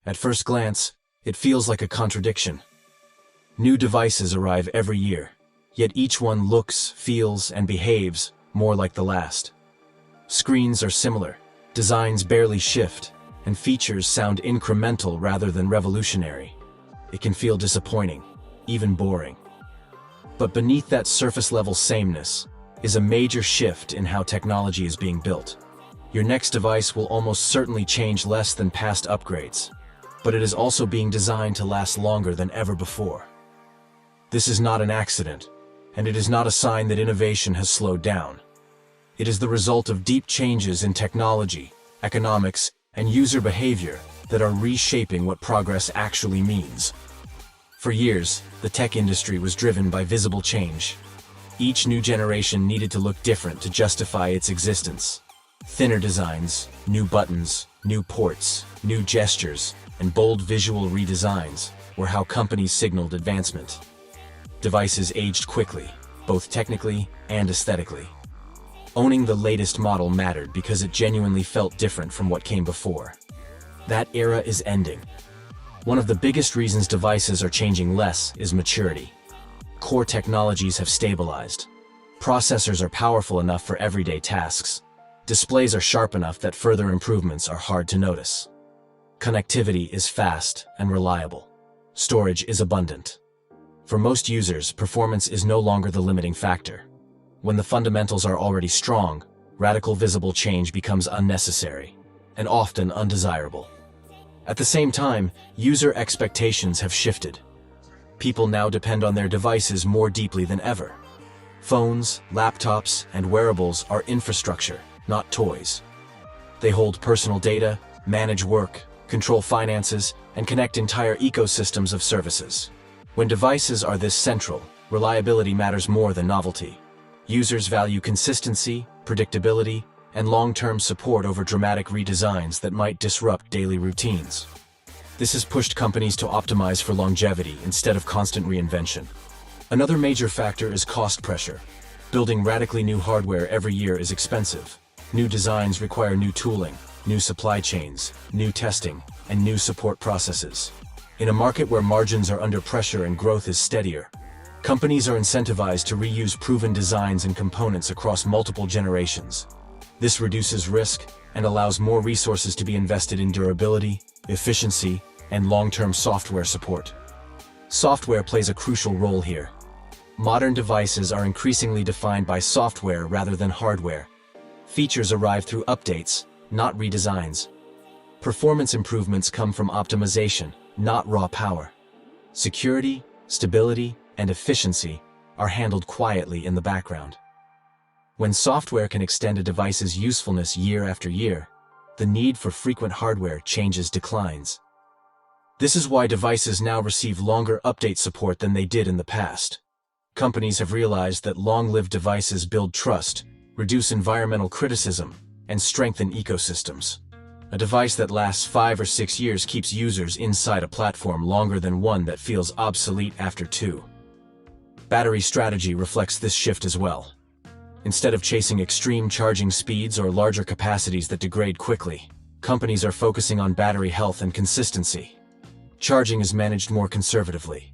At first glance, it feels like a contradiction. New devices arrive every year, yet each one looks, feels, and behaves more like the last. Screens are similar, designs barely shift, and features sound incremental rather than revolutionary. It can feel disappointing, even boring. But beneath that surface-level sameness is a major shift in how technology is being built. Your next device will almost certainly change less than past upgrades, but it is also being designed to last longer than ever before. This is not an accident, and it is not a sign that innovation has slowed down. It is the result of deep changes in technology, economics, and user behavior that are reshaping what progress actually means. For years, the tech industry was driven by visible change. Each new generation needed to look different to justify its existence. Thinner designs, new buttons, new ports, new gestures, and bold visual redesigns were how companies signaled advancement. Devices aged quickly, both technically and aesthetically. Owning the latest model mattered because it genuinely felt different from what came before. That era is ending. One of the biggest reasons devices are changing less is maturity. Core technologies have stabilized. Processors are powerful enough for everyday tasks. Displays are sharp enough that further improvements are hard to notice. Connectivity is fast and reliable. Storage is abundant. For most users, performance is no longer the limiting factor. When the fundamentals are already strong, radical visible change becomes unnecessary, and often undesirable. At the same time, user expectations have shifted. People now depend on their devices more deeply than ever. Phones, laptops, and wearables are infrastructure, not toys. They hold personal data, manage work, control finances, and connect entire ecosystems of services. When devices are this central, reliability matters more than novelty. Users value consistency, predictability, and long-term support over dramatic redesigns that might disrupt daily routines. This has pushed companies to optimize for longevity instead of constant reinvention. Another major factor is cost pressure. Building radically new hardware every year is expensive. New designs require new tooling, new supply chains, new testing, and new support processes. In a market where margins are under pressure and growth is steadier, companies are incentivized to reuse proven designs and components across multiple generations. This reduces risk and allows more resources to be invested in durability, efficiency, and long-term software support. Software plays a crucial role here. Modern devices are increasingly defined by software rather than hardware. Features arrive through updates, not redesigns. Performance improvements come from optimization, not raw power. Security, stability, and efficiency are handled quietly in the background. When software can extend a device's usefulness year after year, the need for frequent hardware changes declines. This is why devices now receive longer update support than they did in the past. Companies have realized that long-lived devices build trust, reduce environmental criticism, and strengthen ecosystems. A device that lasts 5 or 6 years keeps users inside a platform longer than one that feels obsolete after 2. Battery strategy reflects this shift as well. Instead of chasing extreme charging speeds or larger capacities that degrade quickly, companies are focusing on battery health and consistency. Charging is managed more conservatively.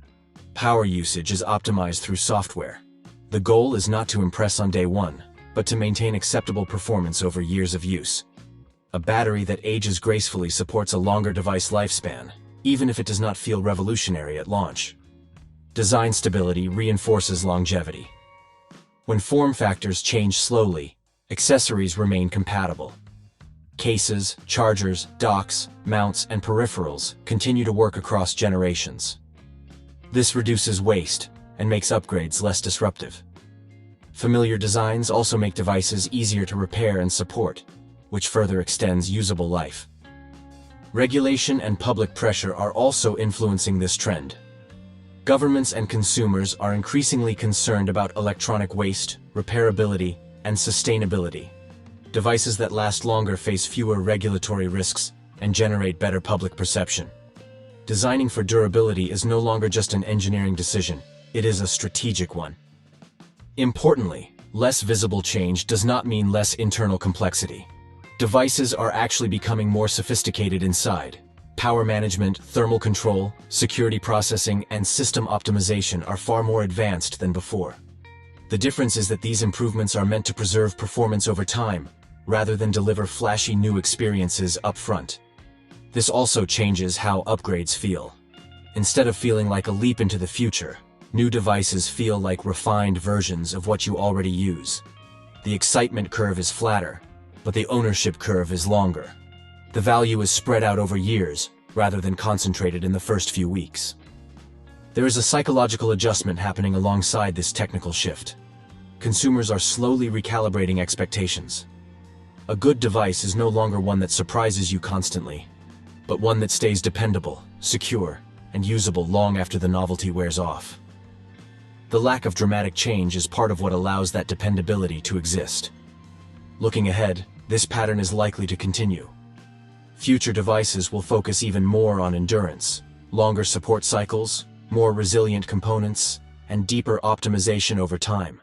Power usage is optimized through software. The goal is not to impress on day one, but to maintain acceptable performance over years of use. A battery that ages gracefully supports a longer device lifespan, even if it does not feel revolutionary at launch. Design stability reinforces longevity. When form factors change slowly, accessories remain compatible. Cases, chargers, docks, mounts, and peripherals continue to work across generations. This reduces waste and makes upgrades less disruptive. Familiar designs also make devices easier to repair and support, which further extends usable life. Regulation and public pressure are also influencing this trend. Governments and consumers are increasingly concerned about electronic waste, repairability, and sustainability. Devices that last longer face fewer regulatory risks and generate better public perception. Designing for durability is no longer just an engineering decision, it is a strategic one. Importantly, less visible change does not mean less internal complexity. Devices are actually becoming more sophisticated inside. Power management, thermal control, security processing, and system optimization are far more advanced than before. The difference is that these improvements are meant to preserve performance over time, rather than deliver flashy new experiences up front. This also changes how upgrades feel. Instead of feeling like a leap into the future, new devices feel like refined versions of what you already use. The excitement curve is flatter, but the ownership curve is longer. The value is spread out over years, rather than concentrated in the first few weeks. There is a psychological adjustment happening alongside this technical shift. Consumers are slowly recalibrating expectations. A good device is no longer one that surprises you constantly, but one that stays dependable, secure, and usable long after the novelty wears off. The lack of dramatic change is part of what allows that dependability to exist. Looking ahead, this pattern is likely to continue. Future devices will focus even more on endurance, longer support cycles, more resilient components, and deeper optimization over time.